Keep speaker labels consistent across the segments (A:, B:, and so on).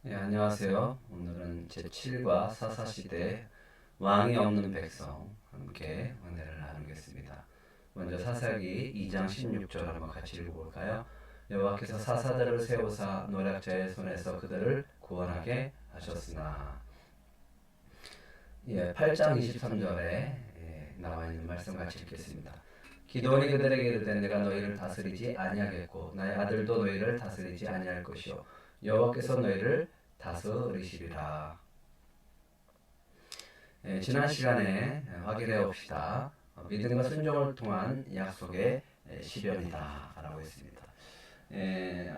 A: 안녕하세요. 오늘은 제7과 사사시대 왕이 없는 백성 함께 은혜를 나누겠습니다. 먼저 사사기 2장 16절 한번 같이 읽어볼까요? 여호와께서 사사들을 세우사 노략자의 손에서 그들을 구원하게 하셨으나 8장 23절에 나와 있는 말씀 같이 읽겠습니다. 기드온이 그들에게 이르되 내가 너희를 다스리지 아니하겠고 나의 아들도 너희를 다스리지 아니할 것이요 여호와께서 너희를 다스리시리라. 지난 시간에 확인해 봅시다. 믿음과 순종을 통한 약속의 실현이다 라고 했습니다.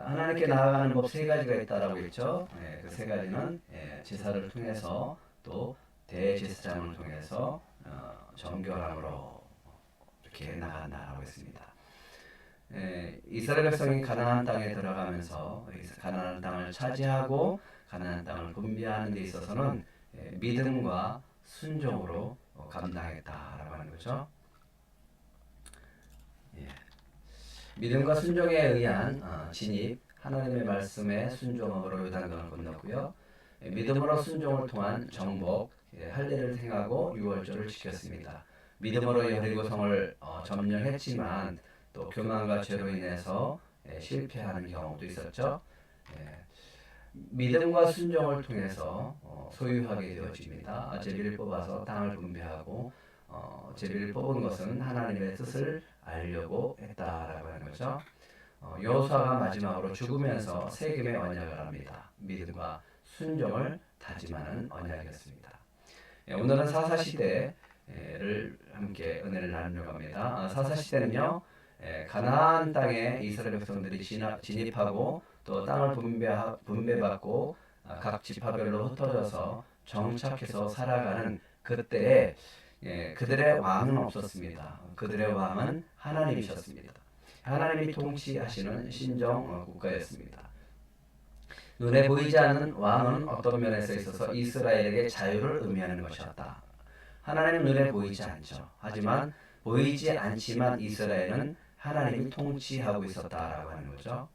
A: 하나님께 나아가는 법 세 가지가 있다라고 했죠. 그 세 가지는 제사를 통해서 또 대제사장을 통해서 정결함으로 이렇게 나간다라고 했습니다. 이스라엘 백성이 가나안 땅에 들어가면서 가나안 땅을 차지하고 가나안 땅을 분배하는 데 있어서는 믿음과 순종으로 감당했다라고 하는 거죠. 믿음과 순종에 의한 진입, 하나님의 말씀에 순종함으로 요단강을 건넜고요. 믿음으로 순종을 통한 정복, 할례를 행하고 유월절을 지켰습니다. 믿음으로 여리고성을 점령했지만 또 교만과 죄로 인해서 실패하는 경우도 있었죠. 믿음과 순종을 통해서 소유하게 되어집니다. 제비를 뽑아서 땅을 분배하고 제비를 뽑은 것은 하나님의 뜻을 알려고 했다라고 하는 거죠. 여호수아가 마지막으로 죽으면서 세겜의 언약을 합니다. 믿음과 순종을 다짐하는 언약이었습니다. 오늘은 사사시대를 함께 은혜를 나누려고 합니다. 사사시대는요, 가나안 땅에 이스라엘 백성들이 진입하고 또 땅을 분배받고 각 지파별로 흩어져서 정착해서 살아가는 그때에 그들의 왕은 없었습니다. 그들의 왕은 하나님이셨습니다. 하나님이 통치하시는 신정 국가였습니다. 눈에 보이지 않는 왕은 어떤 면에서 있어서 이스라엘에게 자유를 의미하는 것이었다. 하나님은 눈에 보이지 않죠. 하지만 보이지 않지만 이스라엘은 하나님이 통치하고 있었다라고 하는 거죠.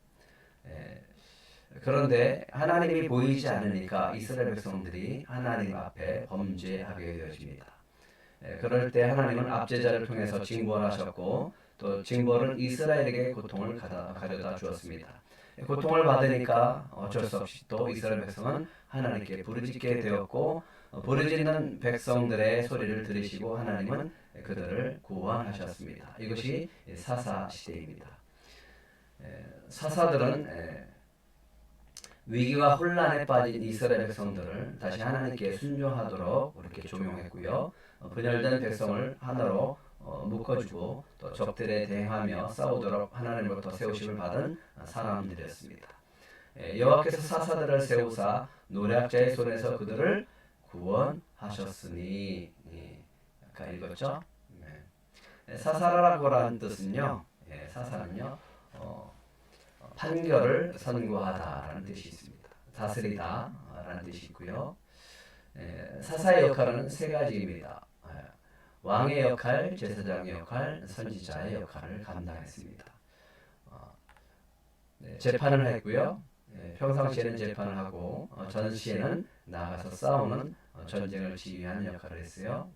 A: 그런데 하나님이 보이지 않으니까 이스라엘 백성들이 하나님 앞에 범죄하게 되어집니다. 그럴 때 하나님은 압제자를 통해서 징벌하셨고 또 징벌은 이스라엘에게 고통을 가져다 주었습니다. 고통을 받으니까 어쩔 수 없이 또 이스라엘 백성은 하나님께 부르짖게 되었고 부르짖는 백성들의 소리를 들으시고 하나님은 그들을 구원하셨습니다. 이것이 사사 시대입니다. 사사들은 위기와 혼란에 빠진 이스라엘 백성들을 다시 하나님께 순종하도록 이렇게 조명했고요. 분열된 백성을 하나로 묶어주고 또 적들에 대항하며 싸우도록 하나님으로부터 세우심을 받은 사람들이었습니다. 여호와께서 사사들을 세우사 노략자의 손에서 그들을 구원하셨으니 아까 읽었죠? 사사라고 하는 뜻은요. 사사는요. 판결을 선고하다라는 뜻이 있습니다. 다스리다라는 뜻이 있고요. 사사의 역할은 세 가지입니다. 왕의 역할, 제사장의 역할, 선지자의 역할을 감당했습니다. 재판을 했고요. 평상시에는 재판을 하고 전시에는 나가서 싸우는 전쟁을 지휘하는 역할을 했어요.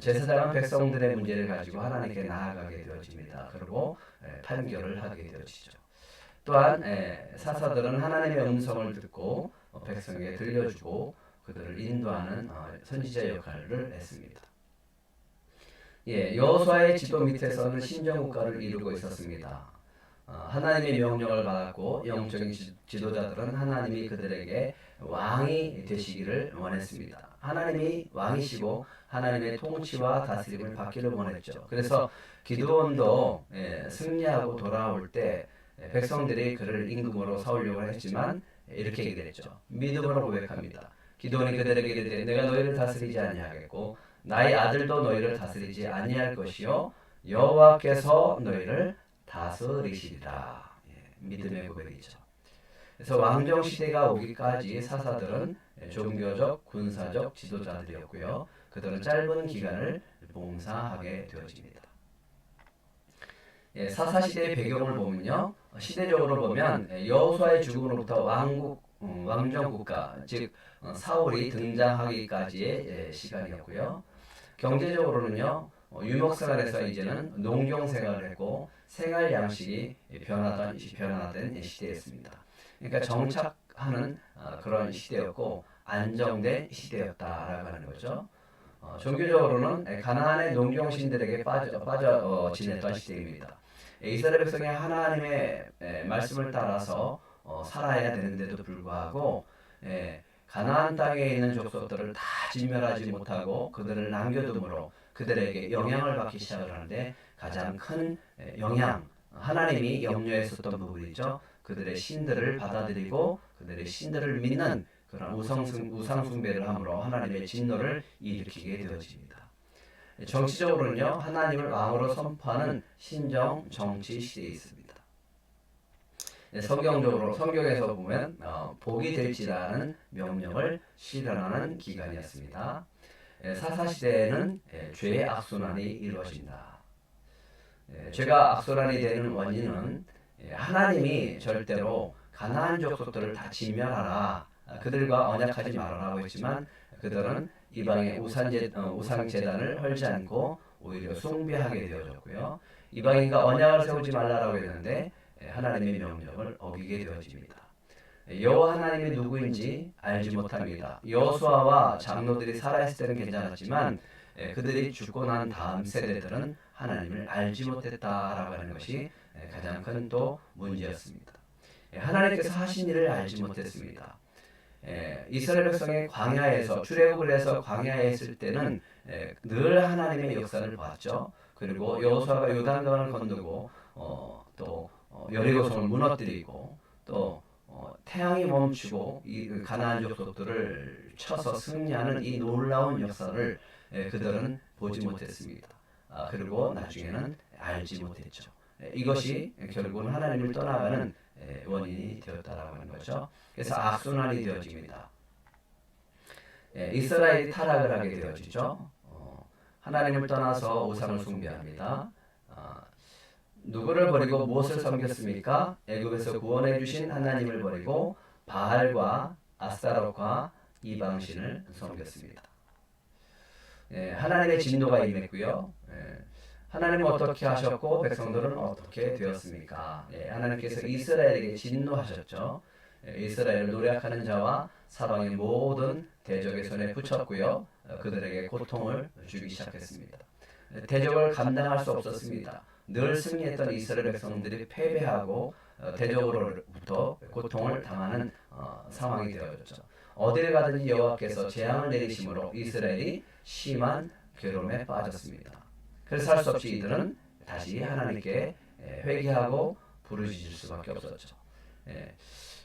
A: 제사장은 백성들의 문제를 가지고 하나님께 나아가게 되어집니다. 그리고 판결을 하게 되어지죠. 또한 사사들은 하나님의 음성을 듣고 백성에게 들려주고 그들을 인도하는 선지자의 역할을 했습니다. 여호수아의 지도 밑에서는 신정국가를 이루고 있었습니다. 하나님의 명령을 받았고 영적인 지도자들은 하나님이 그들에게 왕이 되시기를 원했습니다. 하나님이 왕이시고 하나님의 통치와 다스림을 받기를 원했죠. 그래서 기드온도 승리하고 돌아올 때 백성들이 그를 임금으로 세우려고 했지만 이렇게 얘기했죠. 믿음으로 고백합니다. 기드온이 그들에게 이르되 내가 너희를 다스리지 아니하겠고 나의 아들도 너희를 다스리지 아니할 것이요 여호와께서 너희를 다스리시리라. 믿음의 고백이죠. 그래서 왕정 시대가 오기까지 사사들은 종교적, 군사적 지도자들이었고요. 그들은 짧은 기간을 봉사하게 되어집니다. 사사 시대의 배경을 보면요, 시대적으로 보면 여호수아의 죽음으로부터 왕국 왕정 국가, 즉 사울이 등장하기까지의 시간이었고요. 경제적으로는요, 유목생활에서 이제는 농경생활을 했고 생활 양식이 변화된 시대였습니다. 그러니까 정착하는 그런 시대였고 안정된 시대였다라고 하는 거죠. 종교적으로는 가나안의 농경신들에게 빠져 지냈던 시대입니다. 이스라엘 백성이 하나님의 말씀을 따라서 살아야 되는데도 불구하고 가나안 땅에 있는 족속들을 다 진멸하지 못하고 그들을 남겨둠으로 그들에게 영향을 받기 시작을 하는데 가장 큰 영향, 하나님이 염려했었던 부분이죠. 그들의 신들을 받아들이고 그들의 신들을 믿는 그런 우상 숭배를 함으로 하나님의 진노를 일으키게 되어집니다. 정치적으로는요, 하나님을 왕으로 선포하는 신정 정치 시대에 있습니다. 성경에서 보면 복이 될지라는 명령을 실현하는 기간이었습니다. 사사시대에는 죄의 악순환이 이루어진다. 죄가 악순환이 되는 원인은 하나님이 절대로 가나안 족속들을 다 진멸하라, 그들과 언약하지 말아라고 했지만 그들은 이방의 우상 제단을 헐지 않고 오히려 숭배하게 되어졌고요. 이방인과 언약을 세우지 말라라고 했는데 하나님의 명령을 어기게 되어집니다. 여호와 하나님이 누구인지 알지 못합니다. 여호수아와 장로들이 살아있을 때는 괜찮았지만 그들이 죽고 난 다음 세대들은 하나님을 알지 못했다라고 하는 것이 가장 큰 또 문제였습니다. 하나님께서 하신 일을 알지 못했습니다. 이스라엘 백성의 광야에서 출애굽을 해서 광야에 있을 때는 늘 하나님의 역사를 봤죠. 그리고 여호수아가 요단강을 건너고 또 여리고성을 무너뜨리고 또 태양이 멈추고 이 가나안 족속들을 쳐서 승리하는 이 놀라운 역사를 그들은 보지 못했습니다. 그리고 나중에는 알지 못했죠. 이것이 결국은 하나님을 떠나가는 원인이 되었다라고 하는 거죠. 그래서 악순환이 되어집니다. 이스라엘이 타락을 하게 되어지죠. 하나님을 떠나서 우상을 숭배합니다. 누구를 버리고 무엇을 섬겼습니까? 애굽에서 구원해 주신 하나님을 버리고 바알과 아스타롯과 이방신을 섬겼습니다. 하나님의 진노가 임했고요. 하나님은 어떻게 하셨고 백성들은 어떻게 되었습니까? 하나님께서 이스라엘에게 진노하셨죠. 이스라엘을 노략하는 자와 사방의 모든 대적의 손에 붙였고요. 그들에게 고통을 주기 시작했습니다. 대적을 감당할 수 없었습니다. 늘 승리했던 이스라엘 백성들이 패배하고 대적으로부터 고통을 당하는 상황이 되어졌죠. 어딜 가든지 여호와께서 재앙을 내리심으로 이스라엘이 심한 괴로움에 빠졌습니다. 그래서 할 수 없이 이들은 다시 하나님께 회개하고 부르짖을 수밖에 없었죠.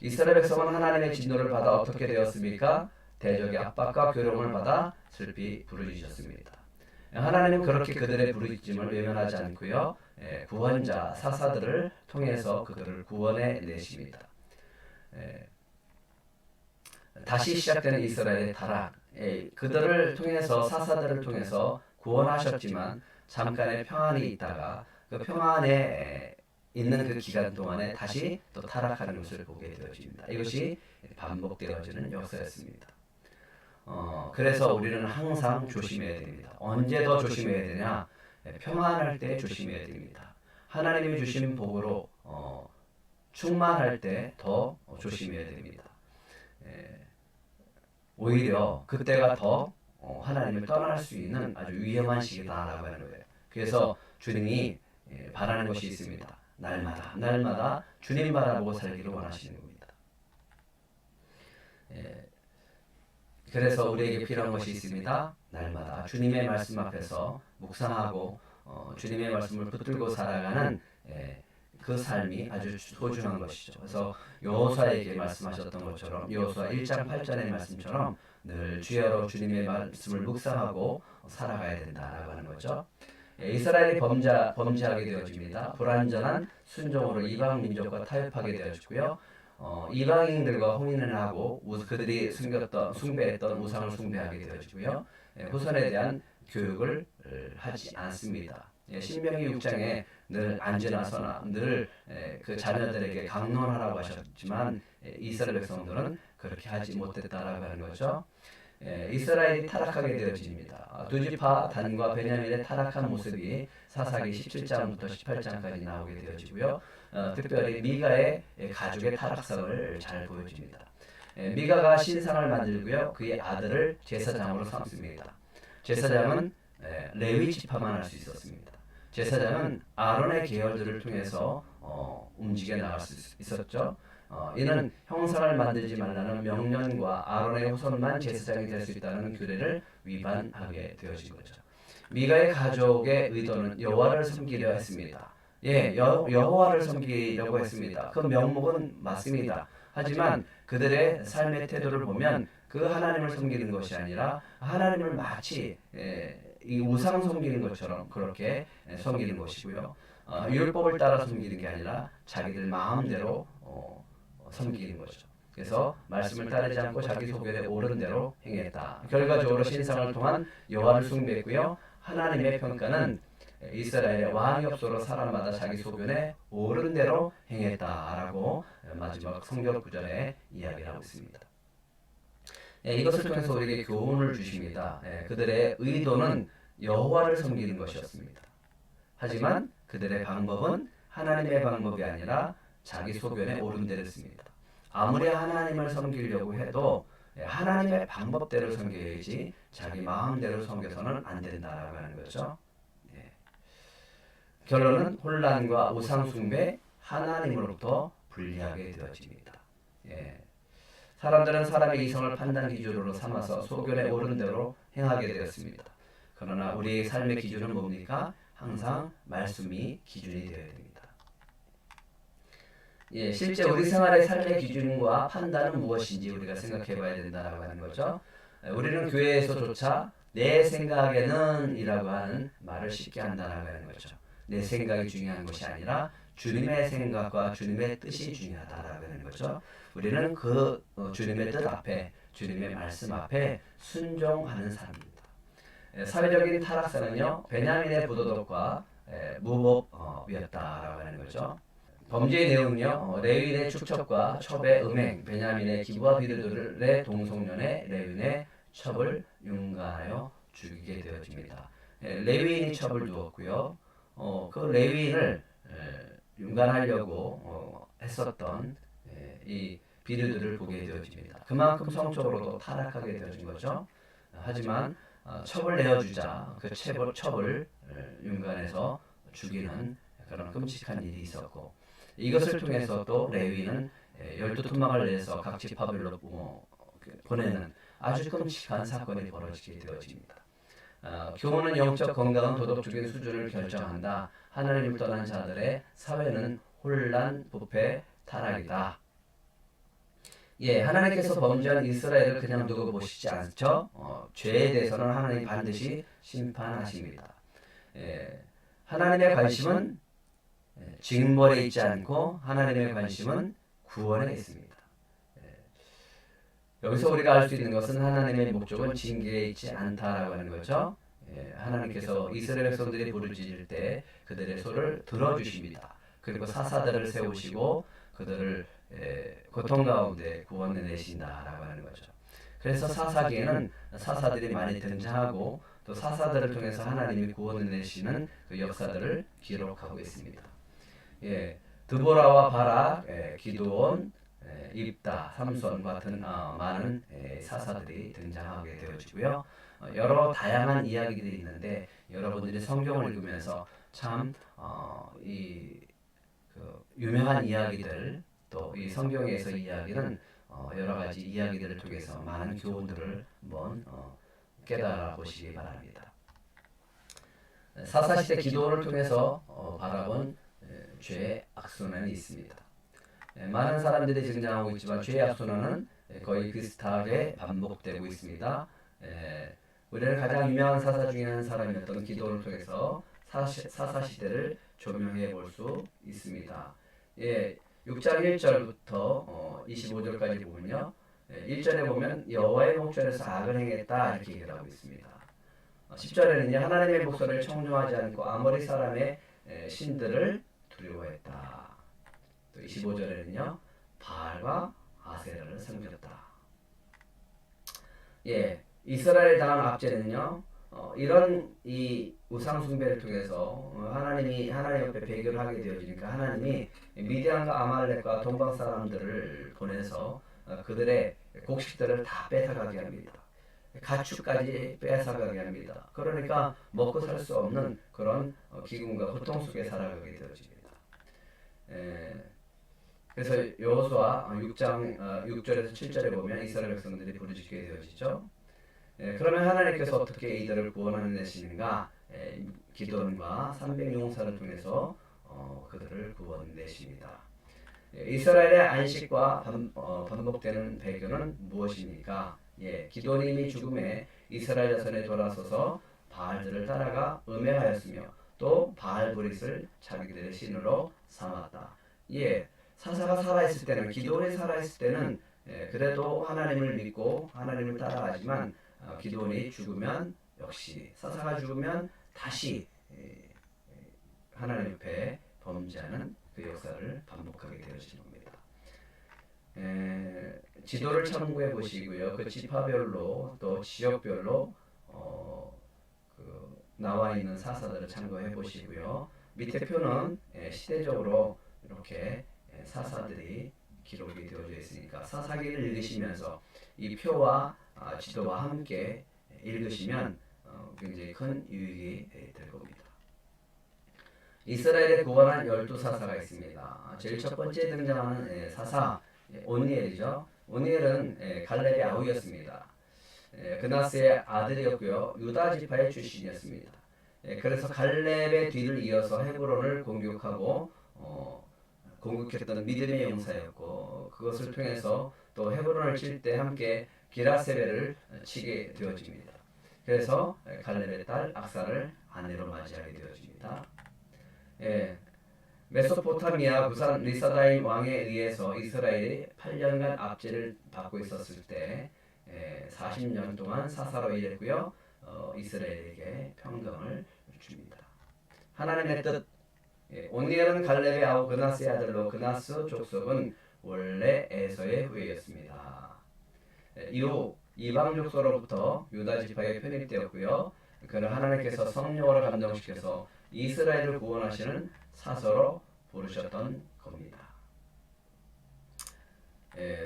A: 이스라엘 백성은 하나님의 진노를 받아 어떻게 되었습니까? 대적의 압박과 괴로움을 받아 슬피 부르짖었습니다. 하나님은 그렇게 그들의 부르짖음을 외면하지 않고요, 구원자 사사들을 통해서 그들을 구원해 내십니다. 다시 시작되는 이스라엘의 타락, 그들을 통해서 사사들을 통해서 구원하셨지만 잠깐의 평안이 있다가 그 평안에 있는 그 기간 동안에 다시 또 타락하는 것을 보게 되어집니다. 이것이 반복되어지는 역사였습니다. 그래서 우리는 항상 조심해야 됩니다. 언제 더 조심해야 되냐? 평안할 때 조심해야 됩니다. 하나님이 주신 복으로 충만할 때 더 조심해야 됩니다. 오히려 그때가 더 하나님을 떠날 수 있는 아주 위험한 시기다라고 하는 거예요. 그래서 주님이 바라는 것이 있습니다. 날마다 주님 바라보고 살기를 원하시는 겁니다. 그래서 우리에게 필요한 것이 있습니다. 날마다 주님의 말씀 앞에서 묵상하고 주님의 말씀을 붙들고 살아가는 그 삶이 아주 소중한 것이죠. 그래서 여호수아에게 말씀하셨던 것처럼 여호수아 1장 8절의 말씀처럼 늘 주여로 주님의 말씀을 묵상하고 살아가야 된다라고 하는 거죠. 이스라엘이 범죄하게 되어집니다. 불완전한 순종으로 이방 민족과 타협하게 되어지고요. 이방인들과 혼인을 하고 그들이 숭배했던 우상을 숭배하게 되어지고요. 후손에 대한 교육을 하지 않습니다. 신명기 6장에 늘 안전하서나 늘 그 자녀들에게 강론하라고 하셨지만 이스라엘 백성들은 그렇게 하지 못했다라고 하는 거죠. 이스라엘이 타락하게 되어집니다. 두 지파 단과 베냐민의 타락한 모습이 사사기 17장부터 18장까지 나오게 되어지고요. 특별히 미가의 가족의 타락성을 잘 보여줍니다. 미가가 신상을 만들고요. 그의 아들을 제사장으로 삼습니다. 제사장은 레위 지파만 할 수 있었습니다. 제사장은 아론의 계열들을 통해서 움직여 나갈 수 있었죠. 이는 형상을 만들지 말라는 명령과 아론의 후손만 제사장이 될 수 있다는 규례를 위반하게 되어진 거죠. 미가의 가족의 의도는 여호와를 섬기려 했습니다. 여호와를 섬기려고 했습니다. 그 명목은 맞습니다. 하지만 그들의 삶의 태도를 보면 그 하나님을 섬기는 것이 아니라 하나님을 마치 이 우상 섬기는 것처럼 그렇게 섬기는 것이고요. 율법을 따라 섬기는 게 아니라 자기들 마음대로 섬기는 거죠. 그래서 말씀을 따르지 않고 자기 소견에 오른 대로 행했다. 결과적으로 신상을 통한 여호와를 숭배했고요. 하나님의 평가는 이스라엘의 왕이 없어로 사람마다 자기 소견에 오른 대로 행했다라고 마지막 성경 구절에 이야기를 하고 있습니다. 이것을 통해서 우리에게 교훈을 주십니다. 그들의 의도는 여호와를 섬기는 것이었습니다. 하지만 그들의 방법은 하나님의 방법이 아니라 자기 소견에 오른 대로 씁니다. 아무리 하나님을 섬기려고 해도 하나님의 방법대로 섬겨야지 자기 마음대로 섬겨서는 안 된다라고 하는 거죠. 결론은 혼란과 우상 숭배, 하나님으로부터 분리하게 되어집니다. 사람들은 사람의 이성을 판단 기준으로 삼아서 소견에 오른 대로 행하게 되었습니다. 그러나 우리의 삶의 기준은 뭡니까? 항상 말씀이 기준이 되어야 됩니다. 실제 우리 생활의 삶의 기준과 판단은 무엇인지 우리가 생각해 봐야 된다고 하는 거죠. 우리는 교회에서조차 내 생각에는 이라고 하는 말을 쉽게 한다고 하는 거죠. 내 생각이 중요한 것이 아니라 주님의 생각과 주님의 뜻이 중요하다라고 하는 거죠. 우리는 그 주님의 뜻 앞에, 주님의 말씀 앞에 순종하는 사람입니다. 사회적인 타락사는요, 베냐민의 부도덕과 무법이었다라고 하는 거죠. 범죄의 내용은요, 레위인의 축척과 첩의 음행, 베냐민의 기부와 비르들의 동성년의 레위인의 첩을 융가하여 죽이게 되어집니다. 레위인이 첩을 두었고요. 그 레위인을 융간하려고 했었던 이 비르들을 보게 되어집니다. 그만큼 성적으로도 타락하게 되어진 거죠. 하지만 첩을 내어주자 그 첩을 융간해서 죽이는 그런 끔찍한 일이 있었고, 이것을 통해서 또 레위는 12토막을 내서 각 지파별로 보내는 아주 끔찍한 사건이 벌어지게 되어집니다. 교훈은 영적 건강은 도덕적인 수준을 결정한다. 하나님을 떠난 자들의 사회는 혼란, 부패, 타락이다. 하나님께서 범죄한 이스라엘을 그냥 두고 보시지 않죠. 죄에 대해서는 하나님 반드시 심판하십니다. 하나님의 관심은 징벌에 있지 않고 하나님의 관심은 구원에 있습니다. 여기서 우리가 알 수 있는 것은 하나님의 목적은 징계에 있지 않다라고 하는 거죠. 하나님께서 이스라엘 백성들이 부르짖을 때 그들의 소를 들어주십니다. 그리고 사사들을 세우시고 그들을 고통 가운데 구원해 내신다라고 하는 거죠. 그래서 사사기에는 사사들이 많이 등장하고 또 사사들을 통해서 하나님이 구원해 내시는 그 역사들을 기록하고 있습니다. 드보라와 바락, 기드온, 입다, 삼손 같은 많은 사사들이 등장하게 되어지고요. 여러 다양한 이야기들이 있는데 여러분들이 성경을 읽으면서 참 유명한 이야기들, 또 이 성경에서 이야기는 여러 가지 이야기들을 통해서 많은 교훈들을 한번 깨달아 보시기 바랍니다. 사사시대 기도를 통해서 바라본 죄의 악순환이 있습니다. 많은 사람들이 등장하고 있지만 죄의 악순환은 거의 비슷하게 반복되고 있습니다. 우리는 가장 유명한 사사 중에 한 사람이었던 기도를 통해서 사사시대를 조명해 볼 수 있습니다. 6장 1절부터 25절까지 보면요. 1절에 보면 여호와의 목전에서 악을 행했다 이렇게 얘기를 하고 있습니다. 10절에는요. 하나님의 목소리를 청종하지 않고 아모리 사람의 신들을 두려워했다. 또 25절에는요. 바알과 예, 이스라엘에 당한 압제는요. 이런 이 우상 숭배를 통해서 하나님이 하나님 옆에 배교를 하게 되어지니까 하나님이 미디안과 아말렉과 동방 사람들을 보내서 그들의 곡식들을 다 뺏어가게 합니다. 가축까지 뺏어가게 합니다. 그러니까 먹고 살 수 없는 그런 기근과 고통 속에 살아가게 되어집니다. 에, 그래서 여호수아 6장 6절에서 7절에 보면 이스라엘 백성들이 부르짖게 되어지죠. 그러면 하나님께서 어떻게 이들을 구원하시는가? 기도원과 300용사를 통해서 그들을 구원내십니다. 이스라엘의 안식과 반복되는 배경은 무엇입니까? 기도님이 죽음에 이스라엘 자손에 돌아서서 바알들을 따라가 음해하였으며 또 바알브릿을 자기들의 신으로 삼았다. 사사가 살아있을 때는 기도원이 살아있을 때는 그래도 하나님을 믿고 하나님을 따라가지만 기도원이 죽으면 역시 사사가 죽으면 다시 하나님 옆에 범죄하는 그 역사를 반복하게 되어지는 겁니다. 지도를 참고해 보시고요. 그 지파별로 또 지역별로 나와 있는 사사들을 참고해 보시고요. 밑에 표는 시대적으로 이렇게 사사들이 기록이 되어져 있으니까 사사기를 읽으시면서 이 표와 지도와 함께 읽으시면 굉장히 큰 유익이 될 겁니다. 이스라엘에 구원한 12사사가 있습니다. 제일 첫 번째 등장하는 사사 오니엘이죠. 오니엘은 갈렙의 아우였습니다. 그나스의 아들이었고요. 유다 지파의 출신이었습니다. 그래서 갈렙의 뒤를 이어서 헤브론을 공격하고 공격했던 믿음의 용사였고 그것을 통해서 또 헤브론을 칠 때 함께 기라세벨을 치게 되어집니다. 그래서 갈렙의 딸 악사를 아내로 맞이하게 되어집니다. 메소포타미아 부산 리사다임 왕에 의해서 이스라엘이 8년간 압제를 받고 있었을 때 40년 동안 사사로 일했고요. 이스라엘에게 평강을 줍니다. 하나님의 뜻 오니엘은 갈렙의 아우 그나스의 아들로 그나스 족속은 원래 에서의 후예였습니다. 이후 이방 족속으로부터 유다 지파에 편입되었고요. 그는 하나님께서 성령으로 감동시켜서 이스라엘을 구원하시는 사서로 부르셨던 겁니다.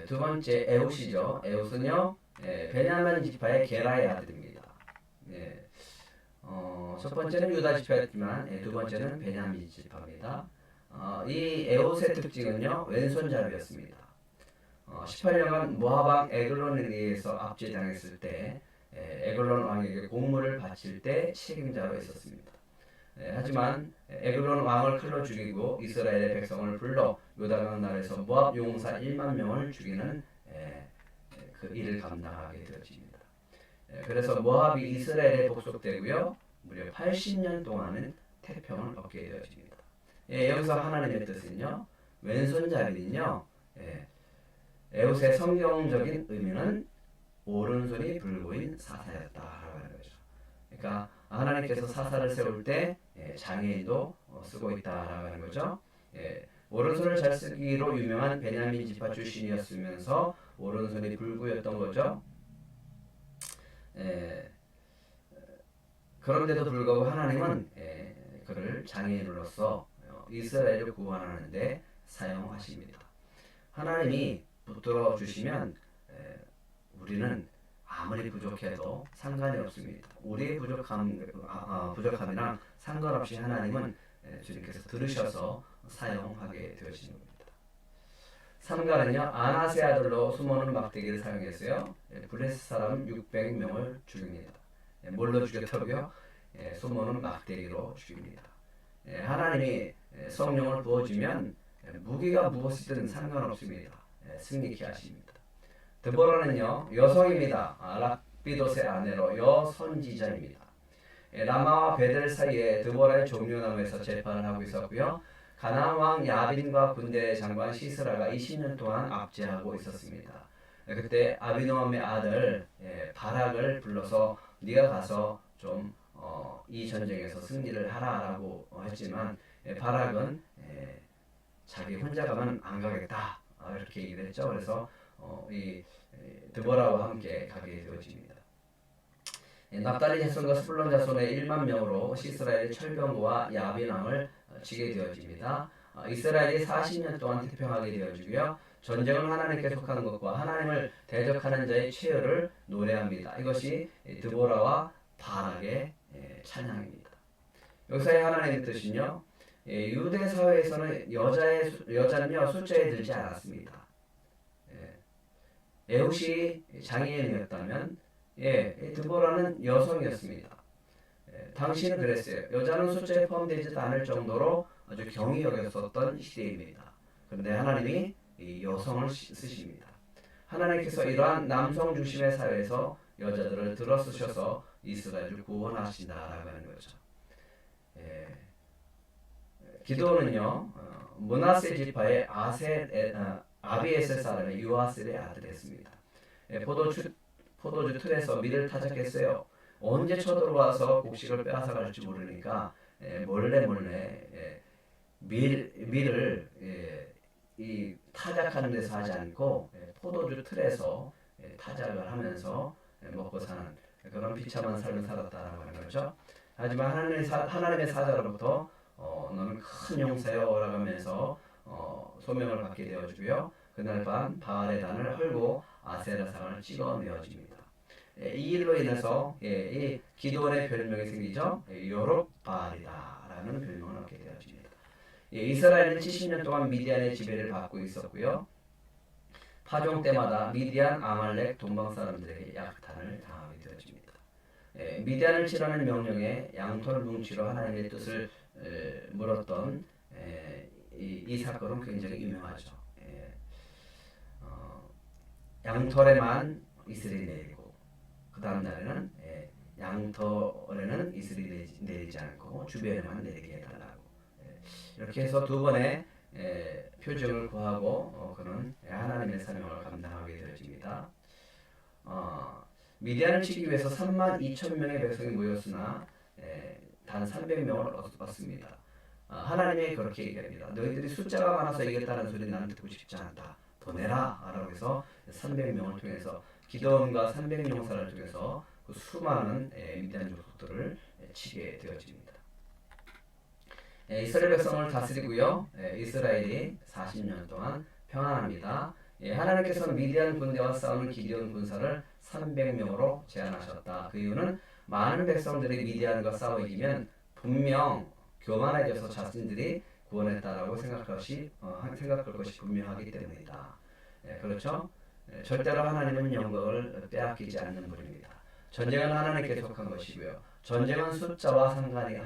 A: 두 번째 에훗이죠. 에훗은요 베냐민 지파의 게라의 아들입니다. 첫 번째는 유다 지파였지만 두 번째는 베냐민 지파입니다. 이 에훗의 특징은요 왼손잡이였습니다. 18년간 모압 에글론에 의해서 압제당했을 때 에글론 왕에게 공물을 바칠 때 책임자로 있었습니다. 하지만 에글론 왕을 칼로 죽이고 이스라엘의 백성을 불러 요단강 나라에서 모압 용사 1만 명을 죽이는 그 일을 감당하게 되어집니다. 그래서 모압이 이스라엘에 복속되고요. 무려 80년 동안은 태평을 얻게 되어집니다. 여기서 하나님의 뜻은요. 왼손잡이는요. 에훗의 성경적인 의미는 오른손이 불구인 사사였다라고 하는 거죠. 그러니까 하나님께서 사사를 세울 때 장애인도 쓰고 있다라고 하는 거죠. 오른손을 잘 쓰기로 유명한 베냐민 지파 출신이었으면서 오른손이 불구였던 거죠. 그런데도 불구하고 하나님은 그를 장애인으로서 이스라엘을 구원하는데 사용하십니다. 하나님이 붙들어 주시면 우리는 아무리 부족해도 상관이 없습니다. 우리의 부족함이랑 상관없이 하나님은 주님께서 들으셔서 사용하게 되어지는 겁니다. 3가는요 아나세 아들로 수모는 막대기를 사용했어요. 블레셋 사람 600명을 죽입니다. 뭘로 죽였다고요? 수모는 막대기로 죽입니다. 하나님이 성령을 부어주면 무기가 무엇이든 상관없습니다. 승리케 하십니다. 드보라는요 여성입니다. 락비돗의 아내로 여선지자입니다. 라마와 베델 사이에 드보라의 종려나무에서 재판을 하고 있었고요. 가나안 왕 야빈과 군대 장관 시스라가 20년 동안 압제하고 있었습니다. 그때 아비노함의 아들 바락을 불러서 네가 가서 좀 이 전쟁에서 승리를 하라라고 했지만 바락은 자기 혼자 가면 안 가겠다 이렇게 얘기를 했죠. 그래서 이 드보라와 함께 가게 되어집니다. 납달리 자손과 스불론 자손의 1만 명으로 이스라엘의 철병과 야빈왕을 치게 되어집니다. 이스라엘이 40년 동안 태평하게 되어지고요. 전쟁은 하나님께 속하는 것과 하나님을 대적하는 자의 최후를 노래합니다. 이것이 드보라와 바락의 찬양입니다. 여기서의 하나님의 뜻은요, 유대 사회에서는 여자는요 숫자에 들지 않았습니다. 에훗이 장애인이었다면 드보라는 여성이었습니다. 당시는 그랬어요. 여자는 숫자에 포함되지도 않을 정도로 아주 경히 여겼었던 시대입니다. 그런데 하나님이 이 여성을 쓰십니다. 하나님께서 이러한 남성 중심의 사회에서 여자들을 들어쓰셔서 이스라엘을 구원하신다라고 하는 거죠. 기도는요 므낫세 지파의 아비에셀 사람의 유아셀의 아들이었습니다. 포도주 틀에서 밀을 타작했어요. 언제 쳐들어와서 곡식을 빼앗아갈지 모르니까 몰래 밀을 이 타작하는 데서 하지 않고 포도주 틀에서 타작을 하면서 먹고 사는 그런 비참한 삶을 살았다라고 하는 거죠. 하지만 하나님의 사자로부터 너는 큰 용사여 라고 하면서 소명을 받게 되어지고요. 그날 밤 바알의 단을 헐고 아세라상을 찍어내어집니다. 이 일로 인해서 이 기드온의 별명이 생기죠. 요롯바알이다라는 별명을 얻게 되어집니다. 이스라엘은 70년 동안 미디안의 지배를 받고 있었고요. 파종 때마다 미디안, 아말렉, 동방 사람들에게 약탈을 당하게 되어집니다. 미디안을 치라는 명령에 양털 뭉치로 하나님의 뜻을 물었던 이 사건은 굉장히 유명하죠. 양털에만 이슬이 내리고 그 다음 날에는 양털에는 이슬이 내리지 않고 주변에만 내리게 해달라고 이렇게 해서 두 번의 표징을 구하고 그는 하나님의 사명을 감당하게 되어집니다. 미디안을 치기 위해서 32,000명의 백성이 모였으나 단 300명을 얻습니다. 하나님이 그렇게 얘기합니다. 너희들이 숫자가 많아서 이겼다는 소리 나는 듣고 싶지 않다. 더 내라 라고 해서 300명을 통해서 기드온과 300용사를 통해서 그 수많은 미디안 족속들을 치게 되어집니다. 이스라엘 백성을 다스리고요. 이스라엘이 40년 동안 평안합니다. 하나님께서는 미디안 군대와 싸우는 기드온 군사를 300명으로 제한하셨다. 그 이유는 많은 백성들이 미디안과 싸워 이기면 분명 교만해져서 자신들이 구원했다라고 생각할 것이 분명하기 때문이다. 그렇죠? 절대로 하나님은 영광을 빼앗기지 않는 분입니다. 전쟁은 하나님께 속한 것이고요. 전쟁은 숫자와 상관이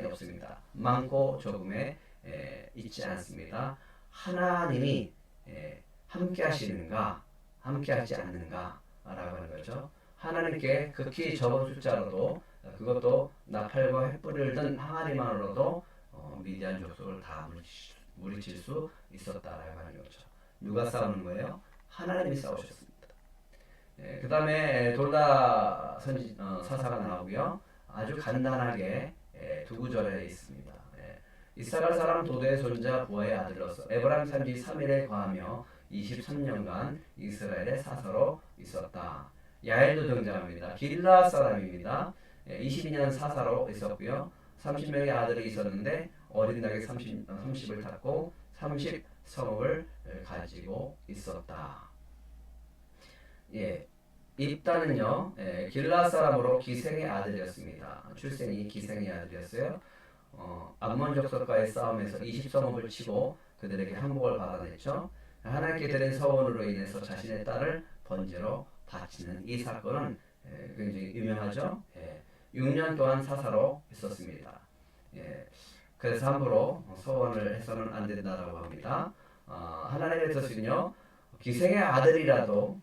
A: 없습니다. 많고 적음에 있지 않습니다. 하나님이 함께 하시는가, 함께 하지 않는가 라고 하는 거죠. 하나님께 극히 적은 숫자로도 그것도 나팔과 횃불을 든 항아리만으로도 미디안 족속을 다 물리칠 수 있었다라고 하는 거죠. 누가 싸우는 거예요? 하나님이 싸우셨습니다. 그 다음에 돌다 사사가 나오고요. 아주 간단하게 두 구절에 있습니다. 이스라엘 사람 도도의 손자 부하의 아들로서 에브라임 산지 3일에 거하며 23년간 이스라엘의 사사로 있었다. 야엘도 등장합니다. 길라 사람입니다. 22년 사사로 있었고요. 30명의 아들이 있었는데 어린 나이 30을 탔고 30성읍을 가지고 있었다. 입다는요 길라 사람으로 기생의 아들이었습니다. 출생이 기생의 아들이었어요. 암몬 족속과의 싸움에서 20성읍을 치고 그들에게 항복을 받아냈죠. 하나님께 드린 서원으로 인해서 자신의 딸을 번제로 바치는 이 사건은 굉장히 유명하죠. 6년 동안 사사로 있었습니다. 그래서 함부로 서원을 해서는 안 된다라고 합니다. 하나님의 뜻은요 기생의 아들이라도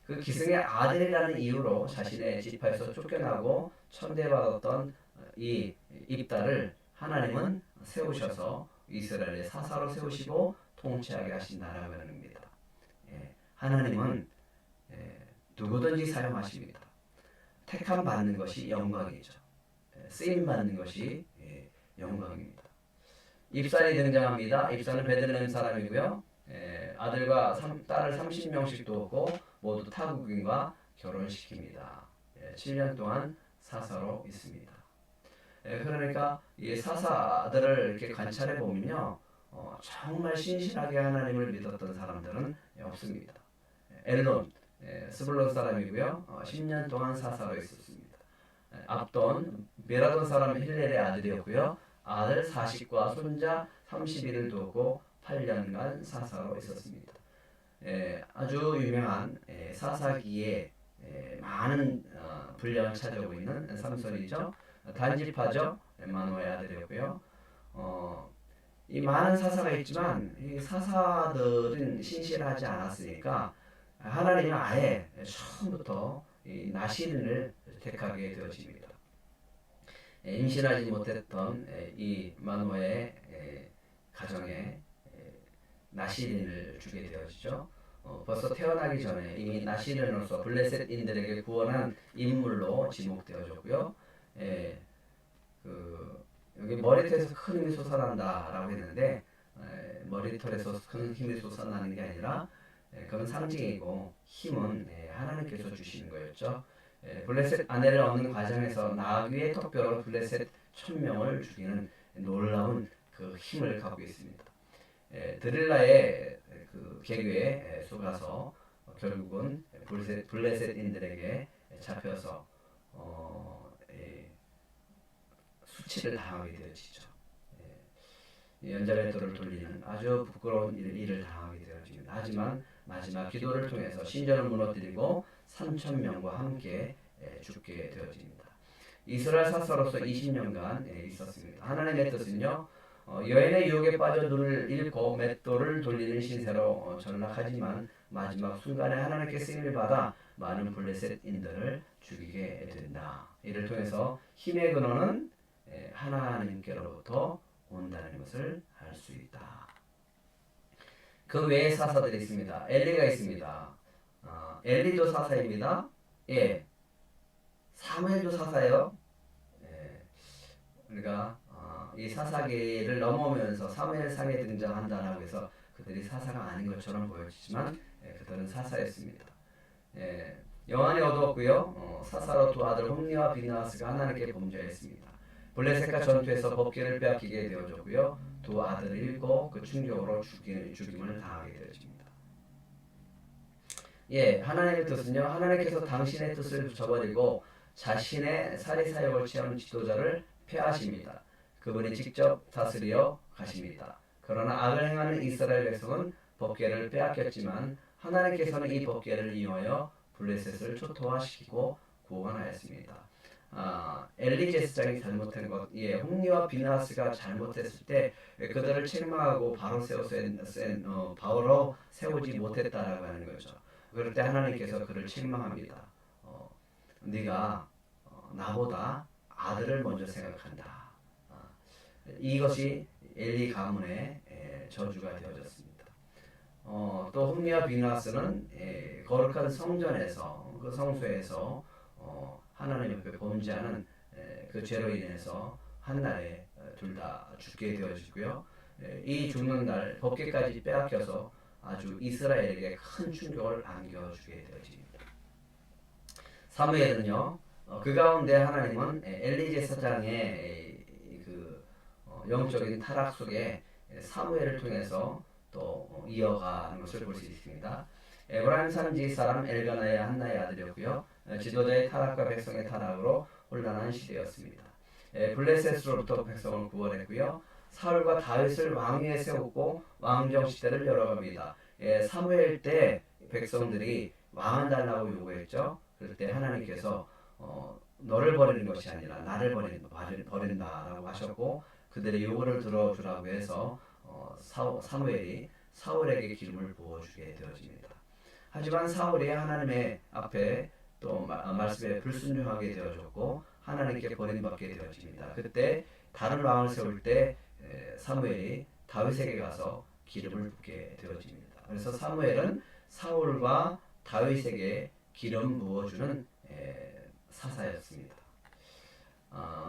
A: 그 기생의 아들이라는 이유로 자신의 지파에서 쫓겨나고 천대받았던 이 입다를 하나님은 세우셔서 이스라엘의 사사로 세우시고 통치하게 하신다라고 하는 겁니다. 하나님은 누구든지 사용하십니다. 택함 받는 것이 영광이죠. 쓰임 받는 것이 영광입니다. 입산이 등장합니다. 입산은 베들레헴 사람이고요. 아들과 딸을 30명씩 두었고 모두 타국인과 결혼시킵니다. 7년 동안 사사로 있습니다. 그러니까 이 사사들을 이렇게 관찰해 보면요, 정말 신실하게 하나님을 믿었던 사람들은 없습니다. 엘론, 스불론 사람이고요, 10년 동안 사사로 있었습니다. 압돈, 베라돈 사람 힐렐의 아들이었고요, 아들 40과 손자 31을 두고 8년간 사사로 있었습니다. 아주 유명한 사사기에 많은 분량을 차지하고 있는 삼손이죠. 단지파죠. 마노의 아들이었고요. 이 많은 사사가 있지만 이 사사들은 신실하지 않았으니까 하나님은 아예 처음부터 이 나시린을 택하게 되어집니다. 임신하지 못했던 이 마노의 가정에 나시린을 주게 되어지죠. 벌써 태어나기 전에 이미 나시린으로서 블레셋인들에게 구원한 인물로 지목되어졌고요. 여기 머리털에서 큰 힘이 솟아난다라고 했는데 머리털에서 큰 힘이 솟아나는 게 아니라 그건 상징이고 힘은 하나님께서 주시는 거였죠. 블레셋 아내를 얻는 과정에서 나귀의 턱뼈로 블레셋 1000명을 죽이는 놀라운 그 힘을 갖고 있습니다. 드릴라의 그 계교에 속아서 결국은 블레셋인들에게 잡혀서 수치를 당하게 되어지죠. 연자맷돌을 돌리는 아주 부끄러운 일을 당하게 되어집니다. 하지만 마지막 기도를 통해서 신전을 무너뜨리고 3,000명과 함께 죽게 되어집니다. 이스라엘 사사로서 20년간 있었습니다. 하나님의 뜻은요, 여인의 유혹에 빠져 눈을 잃고 맷돌을 돌리는 신세로 전락하지만 마지막 순간에 하나님께 쓰임을 받아 많은 블레셋인들을 죽이게 된다. 이를 통해서 힘의 근원은 하나님께로부터 온다는 것을 알 수 있다. 그 외에 사사들이 있습니다. 엘리가 있습니다. 엘리도 사사입니다. 사무엘도 사사예요. 우리가 이 사사기를 넘어오면서 사무엘상에 등장한다라고 해서 그들이 사사가 아닌 것처럼 보여지지만 그들은 사사였습니다. 여한이 얻었고요. 사사로 두 아들 홈니와 비나하스가 하나님께 범죄했습니다. 블레셋과 전투에서 법궤를 빼앗기게 되어졌고요. 두 아들을 잃고 그 충격으로 죽임을 당하게 되어집니다. 하나님의 뜻은요, 하나님께서 당신의 뜻을 저버리고 자신의 사리사욕을 취하는 지도자를 폐하십니다. 그분이 직접 다스려 가십니다. 그러나 악을 행하는 이스라엘 백성은 법궤를 빼앗겼지만 하나님께서는 이 법궤를 이용하여 블레셋을 초토화시키고 구원하였습니다. 엘리 제사장이 잘못한 것, 홈리와 비나스가 잘못했을 때 그들을 책망하고 바로 세우지 못했다라고 하는 거죠. 그럴 때 하나님께서 그를 책망합니다. 네가 나보다 아들을 먼저 생각한다. 이것이 엘리 가문의 저주가 되어졌습니다. 또 홈리와 비나스는 거룩한 성전에서 그 성소에서 하나님 앞에 범죄하는 그 죄로 인해서 한날에 둘 다 죽게 되어지고요. 이 죽는 날 법궤까지 빼앗겨서 아주 이스라엘에게 큰 충격을 안겨주게 되어집니다. 사무엘은요, 그 가운데 하나님은 엘리 제사장의 그 영적인 타락 속에 사무엘을 통해서 또 이어가는 것을 볼 수 있습니다. 에브라임 산지 사람 엘가나의 한나의 아들이었고요. 지도자의 타락과 백성의 타락으로 혼란한 시대였습니다. 블레셋으로부터 백성을 구원했고요. 사울과 다윗을 왕위에 세웠고 왕정 시대를 열어갑니다. 사무엘 때 백성들이 왕을 달라고 요구했죠. 그럴 때 하나님께서 너를 버리는 것이 아니라 나를 버린다라고 하셨고 그들의 요구를 들어주라고 해서 사무엘이 사울에게 기름을 부어주게 되어집니다. 하지만 사울이 하나님의 앞에 또 말씀에 불순종하게 되어졌고 하나님께 버림받게 되어집니다. 그때 다른 왕을 세울 때 사무엘이 다윗에게 가서 기름을 붓게 되어집니다. 그래서 사무엘은 사울과 다윗에게 기름 부어주는 사사였습니다.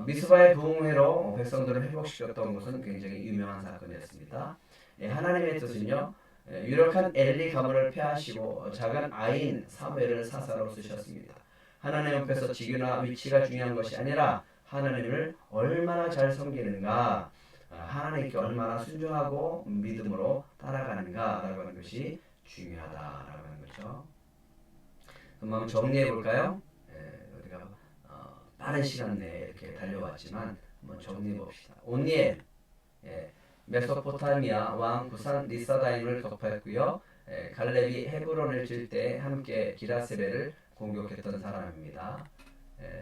A: 미스바의 부흥회로 백성들을 회복시켰던 것은 굉장히 유명한 사건이었습니다. 하나님의 뜻은요, 유력한 엘리 가문을 폐하시고 작은 아이인 사무엘을 사사로 쓰셨습니다. 하나님 앞에서 직위나 위치가 중요한 것이 아니라 하나님을 얼마나 잘 섬기는가, 하나님께 얼마나 순종하고 믿음으로 따라가는가라고 하는 것이 중요하다라고 하는 거죠. 한번 정리해 볼까요? 우리가 빠른 시간 내에 이렇게 달려왔지만 한번 정리해 봅시다. 온니엘, 메소포타미아 왕 구산 리사다임을 격파했고요. 갈렙이 헤브론을 칠 때 함께 기라세벨을 공격했던 사람입니다.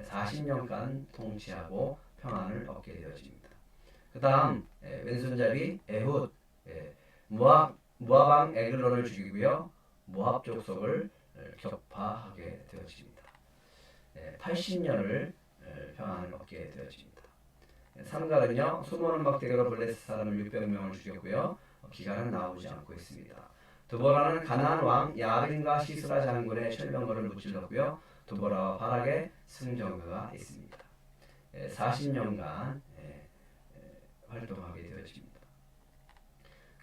A: 40년간 통치하고 평안을 얻게 되어집니다. 그 다음 왼손잡이 에훗, 모압 왕 에글론을 죽이고요. 모압 족속을 격파하게 되어집니다. 80년을 평안을 얻게 되어집니다. 삼갈은요, 수모는 막대기로 블레셋 사람을 600명을 죽였고요. 기간은 나오지 않고 있습니다. 드보라는 가나안 왕 야빈과 시스라 장군의 철병거를 무찔렀고요. 드보라와 바락의 승전가가 있습니다. 40년간 활동하게 되어집니다.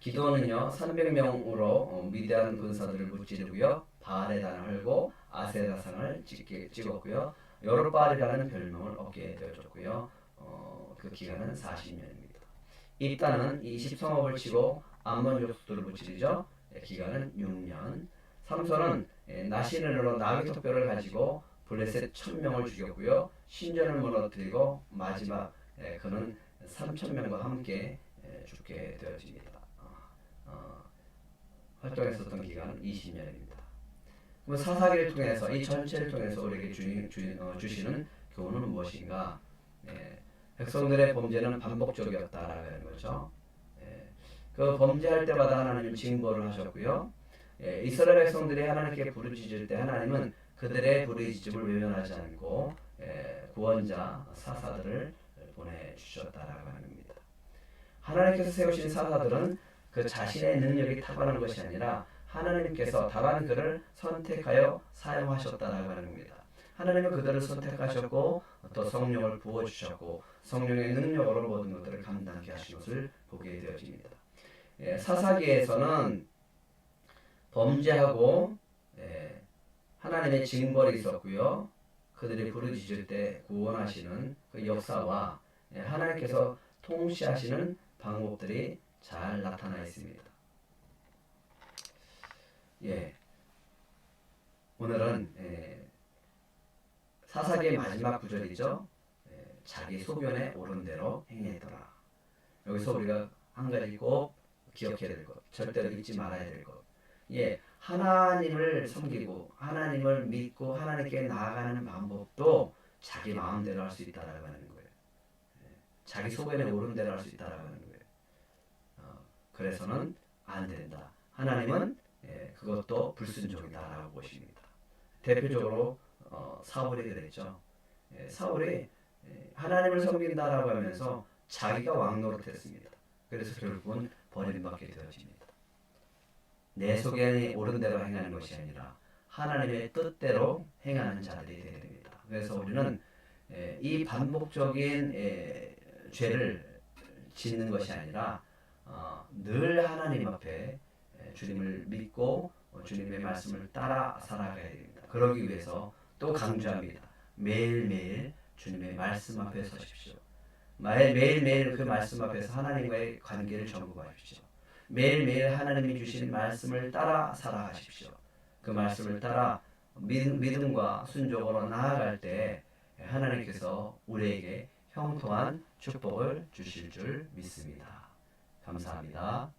A: 기도는요 300명으로 미디안 군사들을 무찌르고요. 바알의 단을 헐고 아세라상을 찍었고요. 여룻바알이라는 별명을 얻게 되어졌고요. 그 기간은 40년입니다. 입단은 20성읍을 치고 암몬 족속들을 무찌르죠. 기간은 6년. 삼손은 나시른으로 나귀토뼈를 가지고 블레셋 1000명을 죽였고요. 신전을 무너뜨리고 마지막 그는 3000명과 함께 죽게 되어집니다. 활동했었던 기간은 20년입니다. 그럼 사사기를 통해서 이 전체를 통해서 우리에게 주시는 교훈은 무엇인가? 백성들의 범죄는 반복적이었다라는 거죠. 그 범죄할 때마다 하나님은 징벌을 하셨고요. 이스라엘 백성들이 하나님께 부르짖을 때 하나님은 그들의 부르짖음을 외면하지 않고 구원자 사사들을 보내주셨다라고 하는 겁니다. 하나님께서 세우신 사사들은 그 자신의 능력이 탁월한 것이 아니라 하나님께서 다만 그를 선택하여 사용하셨다라고 하는 겁니다. 하나님은 그들을 선택하셨고 또 성령을 부어주셨고 성령의 능력으로 모든 것들을 감당케 하신 것을 보게 되어집니다. 사사기에서는 범죄하고 하나님의 징벌이 있었고요. 그들이 부르짖을 때 구원하시는 그 역사와 하나님께서 통치하시는 방법들이 잘 나타나 있습니다. 오늘은 사사기의 마지막 구절이죠. 자기 소견에 옳은 대로 행했더라. 여기서 우리가 한 가지 꼭 기억해야 될 것, 절대로 잊지 말아야 될 것. 하나님을 섬기고 하나님을 믿고 하나님께 나아가는 방법도 자기 마음대로 할 수 있다라고 하는 거예요. 자기 소견에 옳은 대로 할 수 있다라고 하는 거예요. 그래서는 안 된다. 하나님은 그것도 불순종이다라고 보십니다. 대표적으로 사울이 그랬죠. 사울이 하나님을 섬긴다라고 하면서 자기가 왕 노릇했습니다. 그래서 결국은 버림받게 되어집니다. 내 소견이 옳은 대로 행하는 것이 아니라 하나님의 뜻대로 행하는 자들이 되게 됩니다. 그래서 우리는 이 반복적인 죄를 짓는 것이 아니라 늘 하나님 앞에 주님을 믿고 주님의 말씀을 따라 살아가야 됩니다. 그러기 위해서 또 강조합니다. 매일매일 주님의 말씀 앞에 서십시오. 매일매일 그 말씀 앞에서 하나님과의 관계를 점검하십시오. 매일매일 하나님이 주신 말씀을 따라 살아가십시오. 그 말씀을 따라 믿음과 순종으로 나아갈 때 하나님께서 우리에게 형통한 축복을 주실 줄 믿습니다. 감사합니다.